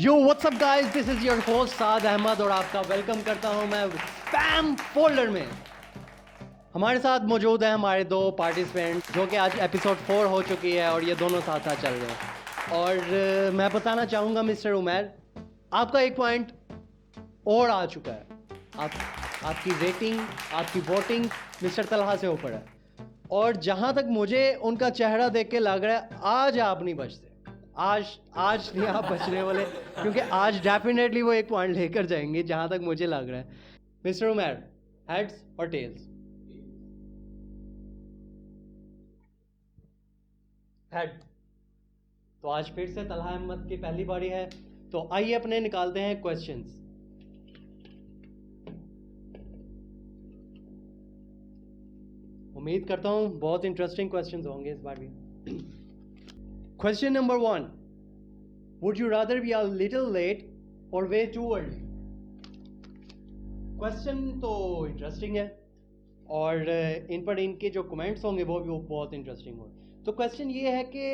Yo what's up guys, this is your host Saad Ahmed और आपका welcome करता हूं मैं स्पैम फोल्डर में। हमारे साथ मौजूद हैं हमारे दो पार्टिसिपेंट जो कि आज एपिसोड 4 हो चुकी है और ये दोनों साथ साथ चल रहे हैं। और मैं बताना चाहूँगा मिस्टर उमैर, आपका एक पॉइंट और आ चुका है। आपकी रेटिंग, आपकी वोटिंग मिस्टर तलहा से ऊपर है। और जहाँ तक मुझे उनका चेहरा देख के लग रहा है आज आप नहीं बचते। आज नहीं आप बचने वाले, क्योंकि आज डेफिनेटली वो एक पॉइंट लेकर जाएंगे जहां तक मुझे लग रहा है। मिस्टर उमैर, हेड्स और टेल्स? हेड। तो आज फिर से तलहा अहमद की पहली बारी है, तो आइए अपने निकालते हैं क्वेश्चंस। उम्मीद करता हूं बहुत इंटरेस्टिंग क्वेश्चंस होंगे इस बार भी। Question number 1, would you rather be a little late or way too early? Question तो इंटरेस्टिंग है और इन पर इनके जो कमेंट्स होंगे वो भी बहुत इंटरेस्टिंग होंगे। तो क्वेश्चन ये है कि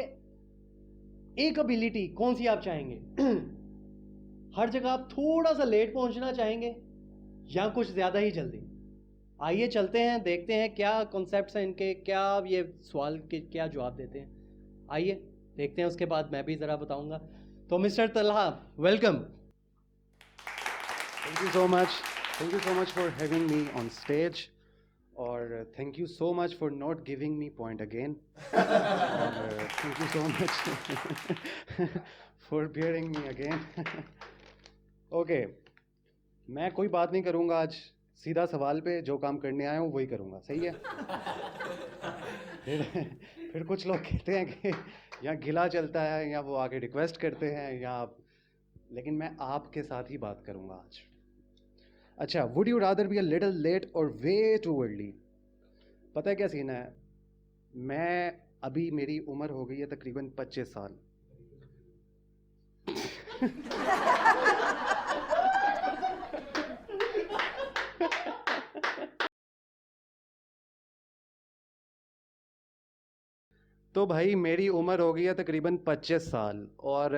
एक एबिलिटी कौन सी आप चाहेंगे? हर जगह आप थोड़ा सा लेट पहुंचना चाहेंगे या कुछ ज्यादा ही जल्दी? आइए चलते हैं, देखते हैं क्या कॉन्सेप्ट्स हैं इनके, क्या ये सवाल के क्या जवाब देते हैं। आइए देखते हैं, उसके बाद मैं भी ज़रा बताऊंगा। तो mister Talha, welcome. Thank you so much. Thank you so much for having me on stage. और thank you so much for not giving me point again. और thank you so much for bearing me again. Okay, मैं कोई बात नहीं करूँगा आज, सीधा सवाल पे जो काम करने आया हूँ वही करूँगा, सही है? फिर कुछ लोग कहते हैं कि यहाँ गिला चलता है या वो आके रिक्वेस्ट करते हैं या, लेकिन मैं आपके साथ ही बात करूँगा आज। अच्छा, would you rather be a little late or way too early? पता है क्या सीन है, मैं अभी मेरी उम्र हो गई है तकरीबन 25 साल। तो भाई मेरी उम्र हो गई है तकरीबन 25 साल और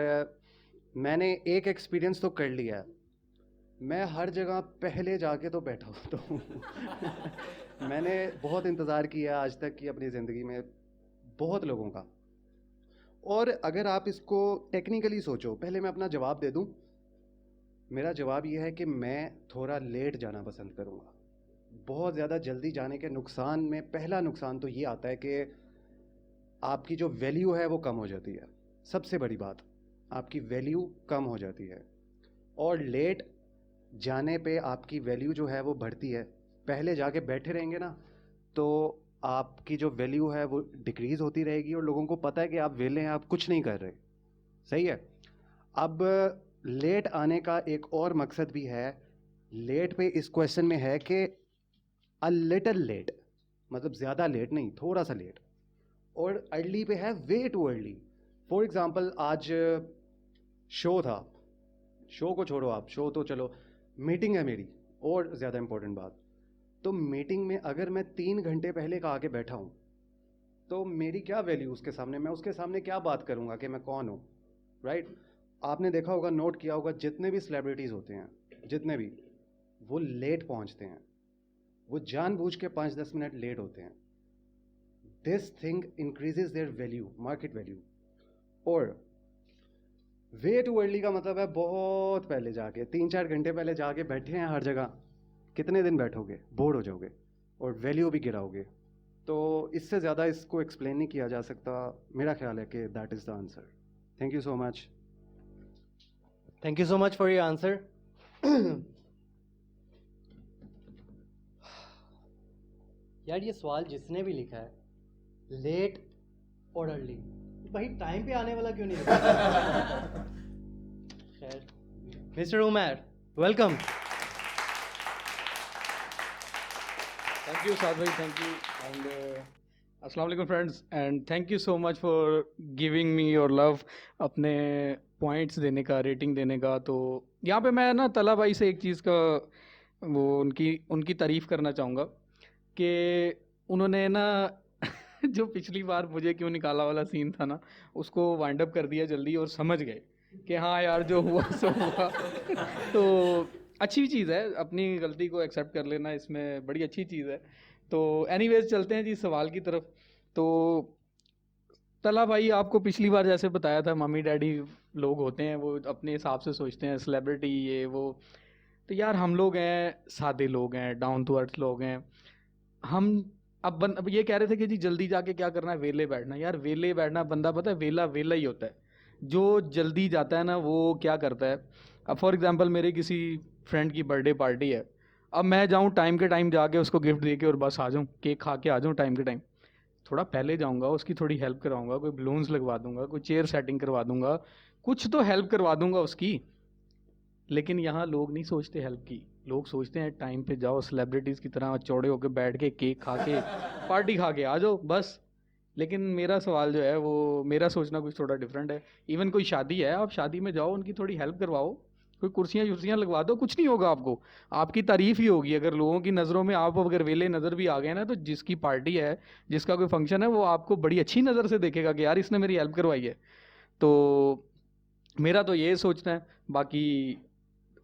मैंने एक एक्सपीरियंस तो कर लिया है। मैं हर जगह पहले जाके तो बैठा होता हूँ। मैंने बहुत इंतज़ार किया आज तक की अपनी ज़िंदगी में बहुत लोगों का। और अगर आप इसको टेक्निकली सोचो, पहले मैं अपना जवाब दे दूँ। मेरा जवाब ये है कि मैं थोड़ा लेट जाना पसंद करूँगा। बहुत ज़्यादा जल्दी जाने के नुकसान में पहला नुकसान तो ये आता है कि आपकी जो वैल्यू है वो कम हो जाती है। सबसे बड़ी बात, आपकी वैल्यू कम हो जाती है। और लेट जाने पे आपकी वैल्यू जो है वो बढ़ती है। पहले जाके बैठे रहेंगे ना तो आपकी जो वैल्यू है वो डिक्रीज़ होती रहेगी और लोगों को पता है कि आप वेले हैं, आप कुछ नहीं कर रहे। सही है। अब लेट आने का एक और मकसद भी है। लेट पे इस क्वेश्चन में है कि अ लिटिल लेट, मतलब ज़्यादा लेट नहीं, थोड़ा सा लेट। और अर्ली पे है वे टू अर्ली। फॉर एग्ज़ाम्पल आज शो था, शो को छोड़ो आप, शो तो चलो, मीटिंग है मेरी और ज़्यादा इम्पोर्टेंट बात। तो मीटिंग में अगर मैं 3 घंटे पहले का आके बैठा हूँ तो मेरी क्या वैल्यू उसके सामने, मैं उसके सामने क्या बात करूँगा कि मैं कौन हूँ, राइट? आपने देखा होगा, नोट किया होगा, जितने भी सेलिब्रिटीज़ होते हैं, जितने भी, वो लेट पहुँचते हैं। वो जानबूझ के 5-10 मिनट लेट होते हैं। This thing increases their value, market value. और वे टू अर्ली का मतलब है बहुत पहले जाके, 3-4 घंटे पहले जाके बैठे हैं हर जगह। कितने दिन बैठोगे, बोर हो जाओगे और वैल्यू भी गिराओगे। तो इससे ज़्यादा इसको एक्सप्लेन नहीं किया जा सकता। मेरा ख्याल है कि that is the answer. Thank you so much. Thank you so much for your answer. यार ये सवाल जिसने भी लिखा है, लेट और अर्ली, भाई टाइम पे आने वाला क्यों नहीं लिखा? खैर, mister Umair, welcome. Thank you, Saad bhai. Thank you. And Assalamu alaikum, friends. And thank you so much for giving me your love. अपने पॉइंट्स देने का, रेटिंग देने का। तो यहाँ पे मैं ना तला भाई से एक चीज़ का वो उनकी तारीफ़ करना चाहूँगा कि उन्होंने ना जो पिछली बार मुझे क्यों निकाला वाला सीन था ना, उसको वाइंड अप कर दिया जल्दी और समझ गए कि हाँ यार जो हुआ सो हुआ। तो अच्छी चीज़ है, अपनी गलती को एक्सेप्ट कर लेना इसमें बड़ी अच्छी चीज़ है। तो एनीवेज चलते हैं जी सवाल की तरफ। तो तला भाई, आपको पिछली बार जैसे बताया था, मम्मी डैडी लोग होते हैं वो अपने हिसाब से सोचते हैं, सेलिब्रिटी ये वो। तो यार हम लोग हैं, सादे लोग हैं, डाउन टू अर्थ लोग हैं। हम अब ये कह रहे थे कि जी जल्दी जाके क्या करना है, वेले बैठना। यार वेले बैठना, बंदा पता है वेला वेला ही होता है। जो जल्दी जाता है ना वो क्या करता है। अब फॉर एग्जांपल मेरे किसी फ्रेंड की बर्थडे पार्टी है, अब मैं जाऊँ टाइम के टाइम जाके उसको गिफ्ट दे के और बस आ जाऊँ, केक खा के आ जाऊँ टाइम के टाइम। थोड़ा पहले जाऊँगा, उसकी थोड़ी हेल्प कराऊँगा, कोई बलून्स लगवा दूंगा, कोई चेयर सेटिंग करवा दूंगा, कुछ तो हेल्प करवा दूंगा उसकी। लेकिन यहाँ लोग नहीं सोचते हेल्प की। लोग सोचते हैं टाइम पे जाओ, सेलिब्रिटीज़ की तरह चौड़े होके बैठ के केक खा के पार्टी खा के आ जाओ बस। लेकिन मेरा सवाल जो है वो, मेरा सोचना कुछ थोड़ा डिफरेंट है। इवन कोई शादी है, आप शादी में जाओ, उनकी थोड़ी हेल्प करवाओ, कोई कुर्सियाँ युर्सियाँ लगवा दो, कुछ नहीं होगा आपको, आपकी तारीफ ही होगी। अगर लोगों की नज़रों में आप अगर वेले नज़र भी आ गए ना, तो जिसकी पार्टी है, जिसका कोई फंक्शन है, वो आपको बड़ी अच्छी नज़र से देखेगा कि यार इसने मेरी हेल्प करवाई है। तो मेरा तो ये सोचना है, बाकी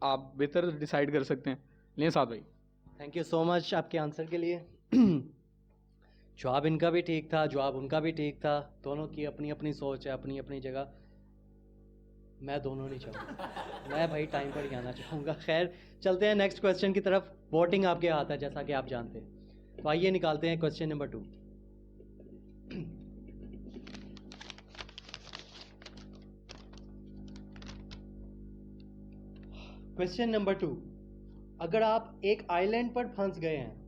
आप बेहतर डिसाइड कर सकते हैं। लें साथ भाई। थैंक यू सो मच आपके आंसर के लिए। जवाब इनका भी ठीक था, जवाब उनका भी ठीक था। दोनों की अपनी अपनी सोच है, अपनी अपनी जगह। मैं दोनों नहीं चाहूँगा। मैं भाई टाइम पर ही आना चाहूँगा। खैर, चलते हैं नेक्स्ट क्वेश्चन की तरफ। वोटिंग आपके हाथ है, जैसा कि आप जानते हैं। तो आइए निकालते हैं क्वेश्चन नंबर 2। क्वेश्चन नंबर 2, अगर आप एक आइलैंड पर फंस गए हैं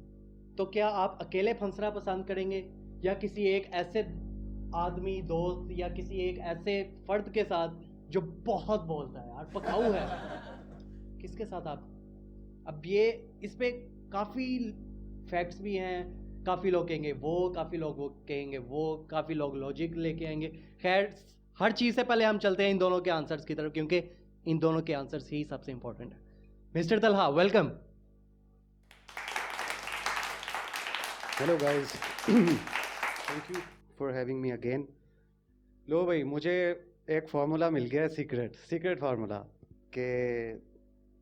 तो क्या आप अकेले फंसना पसंद करेंगे या किसी एक ऐसे आदमी, दोस्त या किसी एक ऐसे फर्द के साथ जो बहुत बोलता है यार, पकाऊ है, किसके साथ आप? अब ये इस पे काफ़ी फैक्ट्स भी हैं। काफ़ी लोग कहेंगे वो, काफ़ी लोग वो कहेंगे वो, काफ़ी लोग लॉजिक लेके आएंगे। खैर, हर चीज़ से पहले हम चलते हैं इन दोनों के आंसर्स की तरफ, क्योंकि इन दोनों के आंसर्स ही सबसे इंपॉर्टेंट है। Mister Talha, welcome. Hello guys, thank you for having me again. लो भाई, मुझे एक फार्मूला मिल गया है, सीक्रेट फार्मूला। कि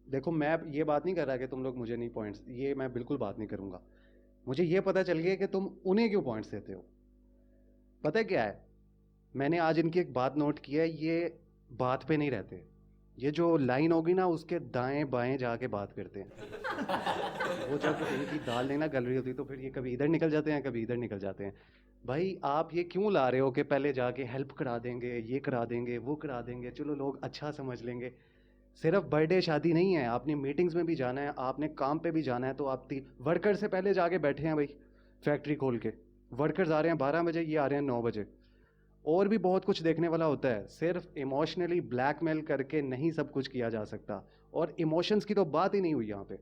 देखो, मैं ये बात नहीं कर रहा कि तुम लोग मुझे नहीं पॉइंट्स, ये मैं बिल्कुल बात नहीं करूँगा। मुझे ये पता चल गया कि तुम उन्हें क्यों पॉइंट्स देते हो। पता है क्या है, मैंने आज इनकी एक बात नोट की है, ये बात पे नहीं रहते। ये जो लाइन होगी ना, उसके दाएं बाएं जाके बात करते हैं। वो जब इनकी दाल नहीं ना गल रही होती, तो फिर ये कभी इधर निकल जाते हैं, कभी इधर निकल जाते हैं। भाई आप ये क्यों ला रहे हो कि पहले जाके हेल्प करा देंगे, ये करा देंगे, वो करा देंगे, चलो लोग अच्छा समझ लेंगे। सिर्फ बर्थडे शादी नहीं है, आपने मीटिंग्स में भी जाना है, आपने काम पे भी जाना है। तो आप वर्कर से पहले जाके बैठे हैं भाई, फैक्ट्री खोल के। वर्कर्स आ रहे हैं 12 बजे, ये आ रहे हैं 9 बजे। और भी बहुत कुछ देखने वाला होता है। सिर्फ इमोशनली ब्लैकमेल करके नहीं सब कुछ किया जा सकता। और इमोशंस की तो बात ही नहीं हुई यहाँ पे।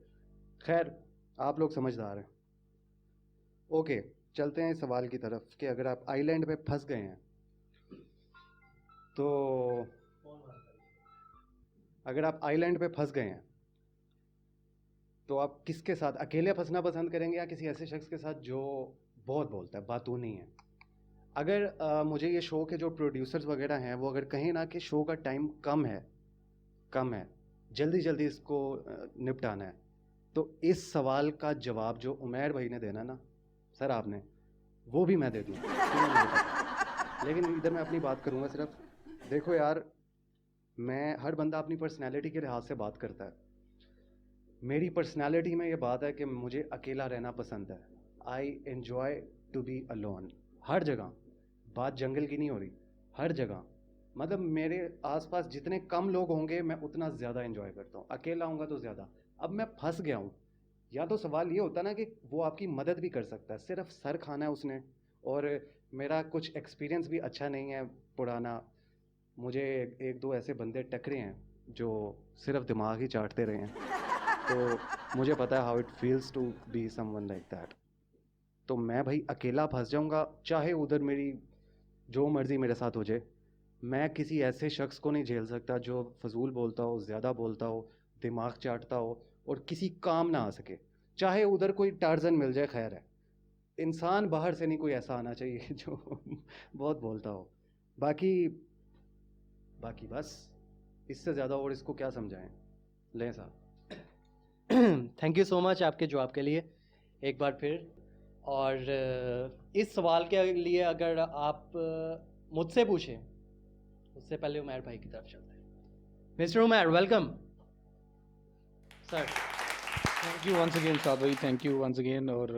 खैर, आप लोग समझदार हैं। ओके, चलते हैं इस सवाल की तरफ कि अगर आप आइलैंड पे फंस गए हैं, तो अगर आप आइलैंड पे फंस गए हैं तो आप किसके साथ, अकेले फंसना पसंद करेंगे या किसी ऐसे शख्स के साथ जो बहुत बोलता है, बातून नहीं है? अगर मुझे ये शो के जो प्रोड्यूसर्स वगैरह हैं वो अगर कहें ना कि शो का टाइम कम है, जल्दी जल्दी इसको निपटाना है, तो इस सवाल का जवाब जो उमैर भाई ने देना ना सर आपने, वो भी मैं दे दूँ। लेकिन इधर मैं अपनी बात करूँगा सिर्फ। देखो यार, मैं, हर बंदा अपनी पर्सनैलिटी के लिहाज से बात करता है। मेरी पर्सनैलिटी में ये बात है कि मुझे अकेला रहना पसंद है। I enjoy to be alone. हर जगह, बात जंगल की नहीं हो रही, हर जगह। मतलब मेरे आसपास जितने कम लोग होंगे मैं उतना ज़्यादा एंजॉय करता हूँ, अकेला होऊंगा तो ज़्यादा। अब मैं फंस गया हूँ, या तो सवाल ये होता ना कि वो आपकी मदद भी कर सकता है, सिर्फ सर खाना है उसने। और मेरा कुछ एक्सपीरियंस भी अच्छा नहीं है पुराना। मुझे एक दो ऐसे बंदे टकरे हैं जो सिर्फ दिमाग ही चाटते रहे हैं, तो मुझे पता है how it feels to be someone like that. तो मैं भाई अकेला फंस जाऊंगा, चाहे उधर मेरी जो मर्ज़ी मेरे साथ हो जाए। मैं किसी ऐसे शख्स को नहीं झेल सकता जो फजूल बोलता हो, ज़्यादा बोलता हो, दिमाग चाटता हो और किसी काम ना आ सके। चाहे उधर कोई टार्जन मिल जाए, खैर है। इंसान बाहर से नहीं कोई ऐसा आना चाहिए जो बहुत बोलता हो। बाकी बाकी बस इससे ज़्यादा और इसको क्या समझाएं। लें साहब। थैंक यू सो मच आपके जवाब के लिए एक बार फिर। और इस सवाल के लिए अगर आप मुझसे पूछें, उससे पहले उमैर भाई की तरफ चलते हैं। Mister Umair, welcome sir. Thank you once again Saad भाई, थैंक यू वंस अगेन। और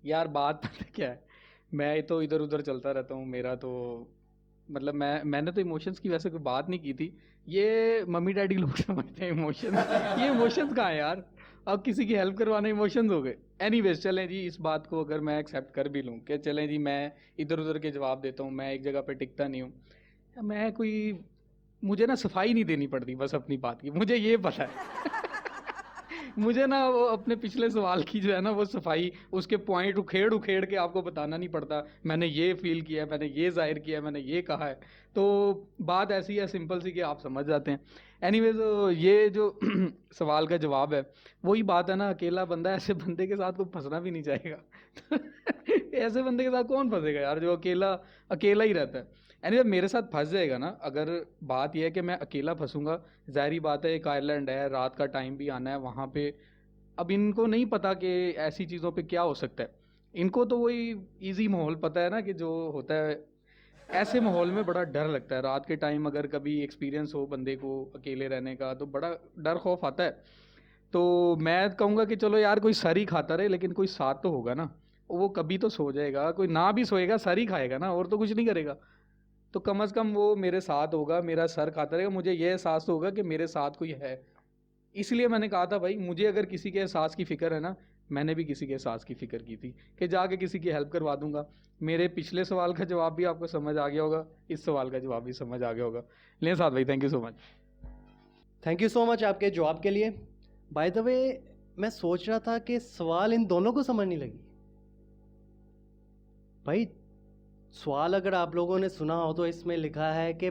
यार बात पता क्या है, मैं तो इधर उधर चलता रहता हूँ। मेरा तो मतलब मैंने तो इमोशंस की वैसे कोई बात नहीं की थी। ये मम्मी डैडी लोग समझते हैं इमोशंस। ये इमोशंस कहाँ है यार, अब किसी की हेल्प करवाना इमोशंस हो गए। एनीवेज चलें जी, इस बात को अगर मैं एक्सेप्ट कर भी लूँ कि चलें जी मैं इधर उधर के जवाब देता हूँ, मैं एक जगह पे टिकता नहीं हूँ। मैं कोई, मुझे ना सफाई नहीं देनी पड़ती बस अपनी बात की, मुझे ये पता है। मुझे ना वो अपने पिछले सवाल की जो है ना वो सफाई, उसके पॉइंट उखेड़ उखेड़ के आपको बताना नहीं पड़ता। मैंने ये फील किया है, मैंने ये जाहिर किया है, मैंने ये कहा है। तो बात ऐसी है सिंपल सी कि आप समझ जाते हैं। एनीवेज ये जो सवाल का जवाब है, वही बात है ना, अकेला बंदा, ऐसे बंदे के साथ कोई फंसना भी नहीं चाहेगा। ऐसे बंदे के साथ कौन फंसेगा यार, जो अकेला अकेला ही रहता है। एनीवे मेरे साथ फंस जाएगा ना, अगर बात यह है कि मैं अकेला फंसूंगा, जाहिर बात है एक आइलैंड है, रात का टाइम भी आना है वहाँ पे। अब इनको नहीं पता कि ऐसी चीज़ों पे क्या हो सकता है। इनको तो वही इजी माहौल पता है ना कि जो होता है। ऐसे माहौल में बड़ा डर लगता है रात के टाइम, अगर कभी एक्सपीरियंस हो बंदे को अकेले रहने का तो बड़ा डर खौफ आता है। तो मैं कहूँगा कि चलो यार कोई सर ही खाता रहे, लेकिन कोई साथ तो होगा ना। वो कभी तो सो जाएगा, कोई ना भी सोएगा सर ही खाएगा ना, और तो कुछ नहीं करेगा। तो कम से कम वो मेरे साथ होगा, मेरा सर खाता रहेगा, मुझे ये एहसास तो होगा कि मेरे साथ कोई है। इसलिए मैंने कहा था भाई, मुझे अगर किसी के एहसास की फ़िक्र है ना, मैंने भी किसी के एहसास की फ़िक्र की थी कि जाके किसी की हेल्प करवा दूंगा। मेरे पिछले सवाल का जवाब भी आपको समझ आ गया होगा, इस सवाल का जवाब भी समझ आ गया होगा। लें साथ भाई, thank you so much. Thank you so much आपके जवाब के लिए। बाय द वे, मैं सोच रहा था कि सवाल इन दोनों को समझ नहीं लगी। भाई सवाल अगर आप लोगों ने सुना हो तो इसमें लिखा है कि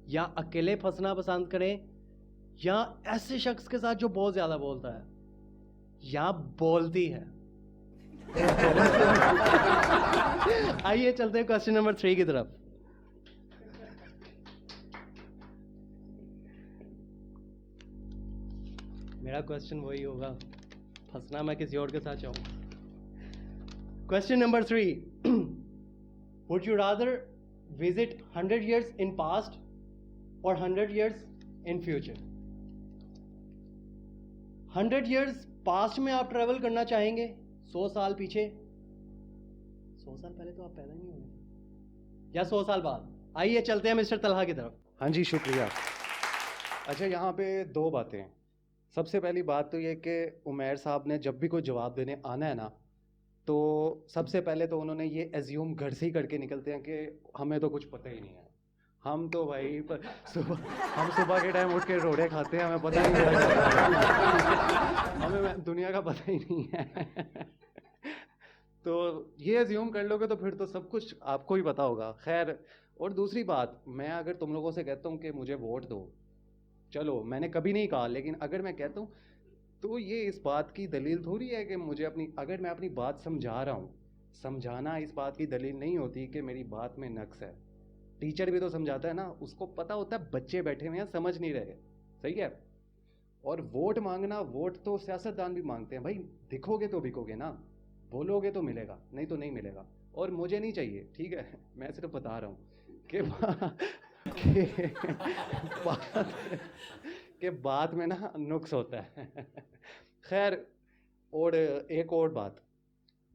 या अकेले फंसना पसंद करें, या ऐसे शख्स के साथ जो बहुत ज्यादा बोलता है, या बोलती है। आइए चलते हैं क्वेश्चन नंबर 3 की तरफ। मेरा क्वेश्चन वही होगा, फंसना मैं किसी और के साथ चाहूंगा। Question number 3, would you rather visit 100 years in past और 100 years in future? 100 years past में आप ट्रेवल करना चाहेंगे, 100 साल पीछे, 100 साल पहले तो आप पैदा नहीं होंगे, या 100 साल बाद? आइए चलते हैं मिस्टर तलहा की तरफ। हाँ जी, शुक्रिया। अच्छा, यहाँ पे दो बातें हैं। सबसे पहली बात तो ये कि उमैर साहब ने जब भी कोई जवाब देने आना है ना, तो सबसे पहले तो उन्होंने ये एज्यूम घर से ही करके निकलते हैं कि हमें तो कुछ पता ही नहीं है। हम तो भाई हम सुबह के टाइम उठ के रोड़े खाते हैं, हमें पता ही नहीं है। हमें दुनिया का पता ही नहीं है। तो ये एज्यूम कर लोगे तो फिर तो सब कुछ आपको ही पता होगा। खैर, और दूसरी बात, मैं अगर तुम लोगों से कहता हूँ कि मुझे वोट दो, चलो मैंने कभी नहीं कहा, लेकिन अगर मैं कहता हूँ तो ये इस बात की दलील थोड़ी है कि मुझे अगर मैं अपनी बात समझा रहा हूँ, समझाना इस बात की दलील नहीं होती कि मेरी बात में नक्स है। टीचर भी तो समझाता है ना, उसको पता होता है बच्चे बैठे हुए हैं समझ नहीं रहे। सही है। और वोट मांगना, वोट तो सियासतदान भी मांगते हैं भाई। दिखोगे तो बिकोगे ना, बोलोगे तो मिलेगा, नहीं तो नहीं मिलेगा। और मुझे नहीं चाहिए, ठीक है। मैं सिर्फ बता रहा हूँ कि बात में ना नुक्स होता है। खैर, और एक और बात,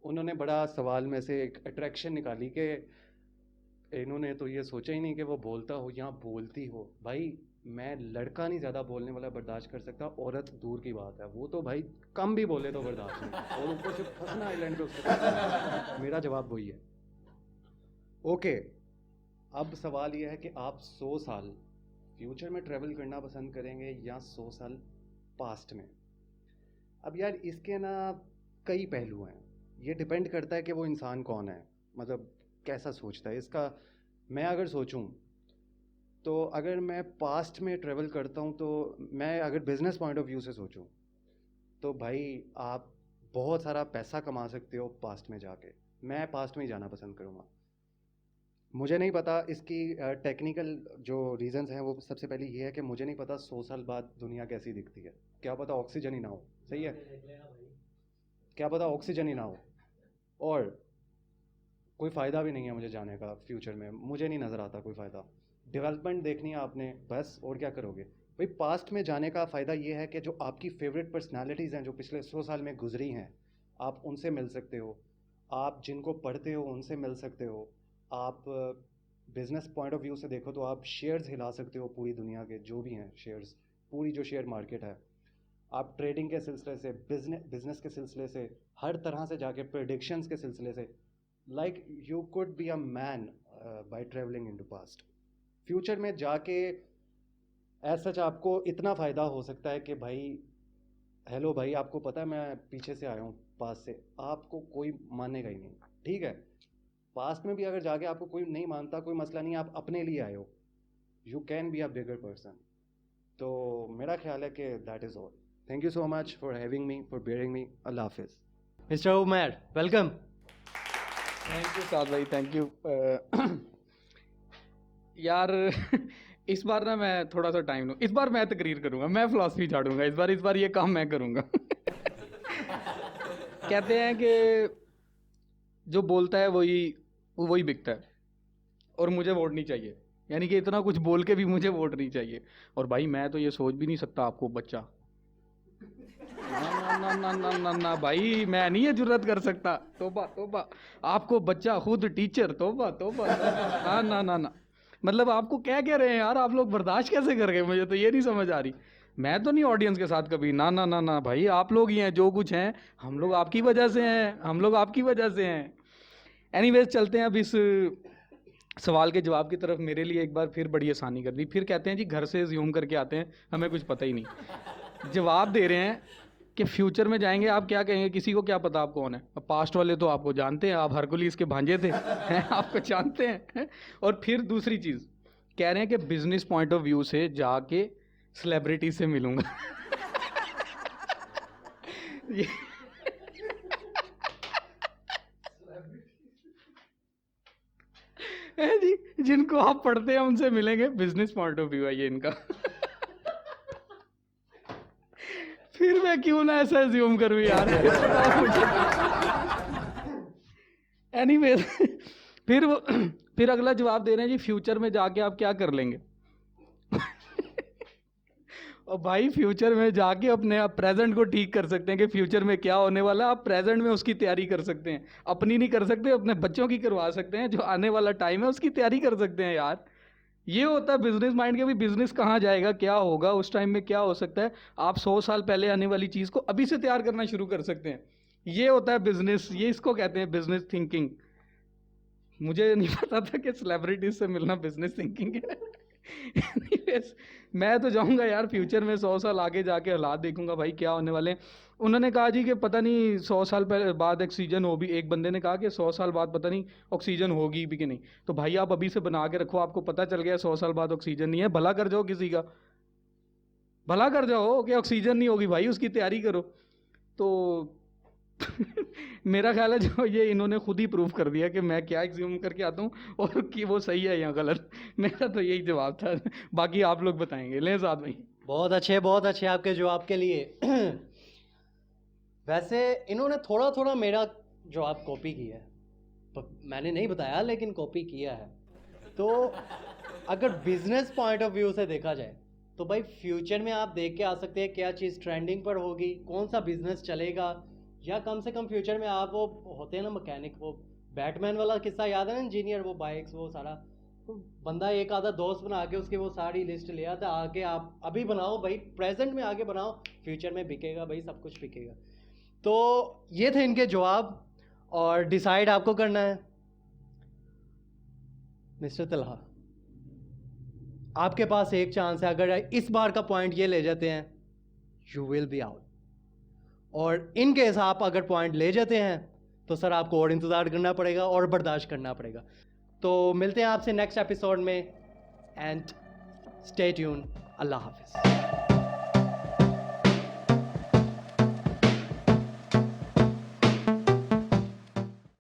उन्होंने बड़ा सवाल में से एक अट्रैक्शन निकाली कि इन्होंने तो ये सोचा ही नहीं कि वो बोलता हो या बोलती हो। भाई मैं लड़का नहीं ज़्यादा बोलने वाला बर्दाश्त कर सकता, औरत दूर की बात है। वो तो भाई कम भी बोले तो बर्दाश्त नहीं, और ऊपर से फंसना आइलैंड पे उसको। मेरा जवाब वही है। ओके, अब सवाल ये है कि आप 100 साल फ्यूचर में ट्रैवल करना पसंद करेंगे या 100 साल पास्ट में? अब यार इसके ना कई पहलू हैं। ये डिपेंड करता है कि वो इंसान कौन है, मतलब कैसा सोचता है इसका। मैं अगर सोचूं तो अगर मैं पास्ट में ट्रैवल करता हूं, तो मैं अगर बिजनेस पॉइंट ऑफ व्यू से सोचूं तो भाई आप बहुत सारा पैसा कमा सकते हो पास्ट में जाके। मैं पास्ट में ही जाना पसंद करूँगा। मुझे नहीं पता इसकी टेक्निकल जो रीजंस हैं, वो सबसे पहले ये है कि मुझे नहीं पता 100 साल बाद दुनिया कैसी दिखती है। क्या पता ऑक्सीजन ही ना हो, सही है, क्या पता ऑक्सीजन ही ना हो, और कोई फ़ायदा भी नहीं है मुझे जाने का फ्यूचर में, मुझे नहीं नज़र आता कोई फ़ायदा। डेवलपमेंट देखनी है आपने बस, और क्या करोगे भाई। पास्ट में जाने का फ़ायदा ये है कि जो आपकी फेवरेट पर्सनालिटीज़ हैं जो पिछले 100 साल में गुजरी हैं, आप उनसे मिल सकते हो, आप जिनको पढ़ते हो उनसे मिल सकते हो, आप बिज़नेस पॉइंट ऑफ व्यू से देखो तो आप शेयर्स हिला सकते हो पूरी दुनिया के जो भी हैं शेयर्स, पूरी जो शेयर मार्केट है। आप ट्रेडिंग के सिलसिले से, बिजनेस के सिलसिले से, हर तरह से जाके प्रेडिक्शंस के सिलसिले से, like you could be a man by travelling into past. Future में जाके एज सच आपको इतना फ़ायदा हो सकता है कि भाई, हेलो भाई, आपको पता है मैं पीछे से आया हूँ पास से, आपको कोई मानेगा ही नहीं, ठीक है। पास्ट में भी अगर जाके आपको कोई नहीं मानता, कोई मसला नहीं, आप अपने लिए आए हो, you can be a bigger person. तो मेरा ख्याल है कि that is all. Thank you so much for having me, for bearing me. अल्लाह हाफिज़। Mister Umar, welcome. Thank you Saad भाई, थैंक यू। यार इस बार ना मैं थोड़ा सा टाइम लूँ, इस बार मैं तकरीर करूँगा, मैं फ़िलासफ़ी झाड़ूंगा इस बार ये काम मैं करूँगा। कहते हैं कि जो बोलता है वही बिकता है, और मुझे वोट नहीं चाहिए, यानी कि इतना कुछ बोल के भी मुझे वोट नहीं चाहिए। और भाई मैं तो ये सोच भी नहीं सकता आपको बच्चा, ना ना ना ना ना ना भाई, मैं नहीं ये जुर्रत कर सकता। तोबा तोबा, आपको बच्चा खुद टीचर, तोबा तोबा, ना ना ना ना। मतलब आपको क्या कह रहे हैं यार, आप लोग बर्दाश्त कैसे कर गए, मुझे तो ये नहीं समझ आ रही। मैं तो नहीं ऑडियंस के साथ कभी, ना ना ना ना भाई, आप लोग ही हैं जो कुछ हैं, हम लोग आपकी वजह से हैं, हम लोग आपकी वजह से हैं। एनीवेज चलते हैं अब इस सवाल के जवाब की तरफ। मेरे लिए एक बार फिर बड़ी आसानी कर दी, फिर कहते हैं जी घर से ज़ूम करके आते हैं, हमें कुछ पता ही नहीं। जवाब दे रहे हैं कि फ्यूचर में जाएंगे, आप क्या कहेंगे, किसी को क्या पता आप कौन है। अब पास्ट वाले तो आपको जानते हैं, आप हरकुलिस के भांजे थे, हैं, आपको जानते हैं। और फिर दूसरी चीज़ कह रहे हैं कि बिजनेस पॉइंट ऑफ व्यू से जाके सेलिब्रिटी से मिलूंगा। ये है जी, जिनको आप पढ़ते हैं उनसे मिलेंगे, बिजनेस पॉइंट ऑफ व्यू है ये इनका। फिर मैं क्यों ना ऐसा एज्यूम करूं यार। एनीवे फिर अगला जवाब दे रहे हैं जी, फ्यूचर में जाके आप क्या कर लेंगे। और भाई फ्यूचर में जाके अपने आप प्रेजेंट को ठीक कर सकते हैं कि फ्यूचर में क्या होने वाला है, आप प्रेजेंट में उसकी तैयारी कर सकते हैं। अपनी नहीं कर सकते, अपने बच्चों की करवा सकते हैं, जो आने वाला टाइम है उसकी तैयारी कर सकते हैं यार। ये होता है बिजनेस माइंड के भी, बिजनेस कहाँ जाएगा, क्या होगा, उस टाइम में क्या हो सकता है, आप 100 साल पहले आने वाली चीज़ को अभी से तैयार करना शुरू कर सकते हैं। ये होता है बिजनेस, ये इसको कहते हैं बिजनेस थिंकिंग। मुझे नहीं पता था कि सेलिब्रिटीज से मिलना बिजनेस थिंकिंग है। Anyways, मैं तो जाऊंगा यार फ्यूचर में, 100 साल आगे जाके हालात देखूंगा भाई क्या होने वाले हैं। उन्होंने कहा जी कि पता नहीं 100 साल पहले बाद ऑक्सीजन हो भी, एक बंदे ने कहा कि 100 साल बाद पता नहीं ऑक्सीजन होगी भी कि नहीं। तो भाई आप अभी से बना के रखो, आपको पता चल गया 100 साल बाद ऑक्सीजन नहीं है, भला कर जाओ किसी का, भला कर जाओ कि ऑक्सीजन नहीं होगी, भाई उसकी तैयारी करो। तो मेरा ख्याल है जो ये इन्होंने खुद ही प्रूव कर दिया कि मैं क्या एग्ज्यूम करके आता हूँ और कि वो सही है या गलत। मेरा तो यही जवाब था, बाकी आप लोग बताएंगे। ले साथ भाई। बहुत अच्छे आपके जवाब के लिए। वैसे इन्होंने थोड़ा थोड़ा मेरा जवाब कॉपी किया है, मैंने नहीं बताया लेकिन कॉपी किया है। तो अगर बिजनेस पॉइंट ऑफ व्यू से देखा जाए तो भाई फ्यूचर में आप देख के आ सकते हैं क्या चीज़ ट्रेंडिंग पर होगी, कौन सा बिजनेस चलेगा, या कम से कम फ्यूचर में आप वो होते हैं ना मैकेनिक, वो बैटमैन वाला किस्सा याद है ना, इंजीनियर, वो बाइक्स, वो सारा, तो बंदा एक आधा दोस्त बना के उसकी वो सारी लिस्ट ले आता, आगे आप अभी बनाओ भाई, प्रेजेंट में आगे बनाओ, फ्यूचर में बिकेगा भाई, सब कुछ बिकेगा। तो ये थे इनके जवाब, और डिसाइड आपको करना है। मिस्टर तलहा, आपके पास एक चांस है, अगर इस बार का पॉइंट ये ले जाते हैं यू विल बी आउट, और इन केस आप अगर पॉइंट ले जाते हैं तो सर आपको और इंतज़ार करना पड़ेगा और बर्दाश्त करना पड़ेगा। तो मिलते हैं आपसे नेक्स्ट एपिसोड में, एंड स्टे ट्यून। अल्लाह हाफिज़।